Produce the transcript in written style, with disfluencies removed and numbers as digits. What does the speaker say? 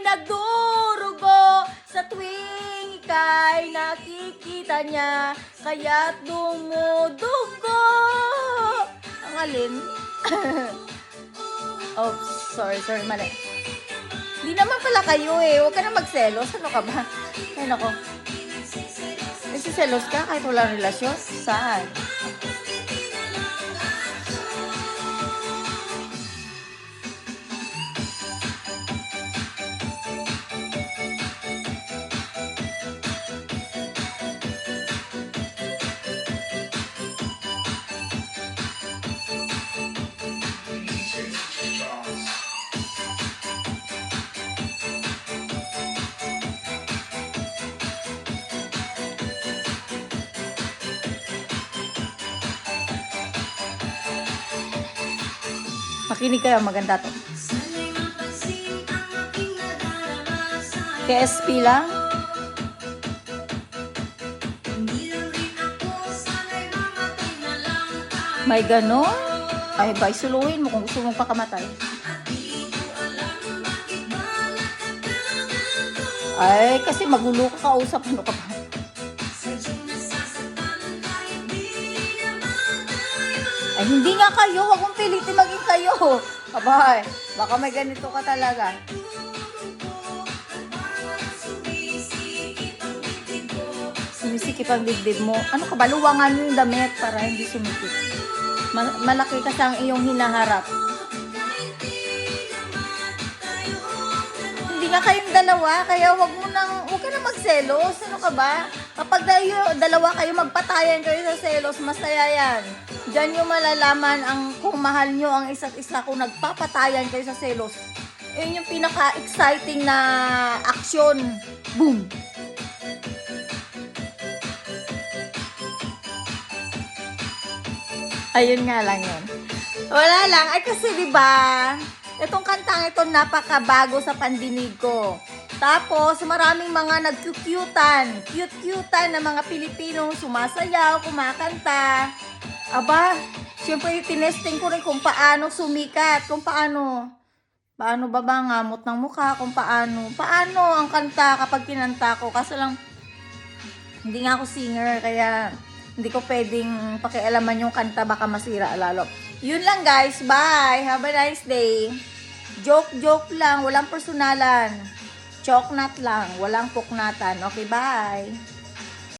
Nagdurugo sa tuwing ika'y nakikita niya, kaya't dumudugo. Ang alin? Oh, sorry, mali. Hindi naman pala kayo eh. Huwag ka na magselos. Ano ka ba? Ay, nako. Nagsiselos ka kahit walang relasyon? Saan? Makinig kayo, maganda to. KSP lang. May ganon? Ay, ba, isuluhin mo kung gusto mong pakamatay. Ay, kasi magulo ka kausap. Ano ka pa? Ay, hindi nga kayo. Huwag mong pilitin maging kayo. Abay, baka may ganito ka talaga. Sumisikip ang dibdib mo. Ano ka ba? Luwangan mo yung damit para hindi sumikip. Malaki kasi ang iyong hinaharap. Hindi nga kayong dalawa, kaya huwag ka na magselos. Ano ka ba? Kapag dalawa kayo, magpatayan kayo sa selos, masaya yan. Diyan nyo malalaman kung mahal nyo ang isa't isa, kung nagpapatayan kayo sa selos. Yun yung pinaka-exciting na aksyon. Boom! Ayun nga lang yun. Wala lang. Ay kasi diba, itong kantang ito napakabago sa pandinig ko. Tapos, maraming mga nag-cute-cutean. Cute-cutean na mga Pilipinong sumasayaw, kumakanta. Aba, siyempre tinesting ko rin kung paano sumikat. Kung paano ba ngamot ng mukha, kung paano ang kanta kapag kinanta ko. Kaso lang, hindi nga ako singer, kaya hindi ko pwedeng pakialaman yung kanta, baka masira lalo. Yun lang guys, bye! Have a nice day! Joke lang, walang personalan. Choknat lang, walang puknatan. Okay, bye!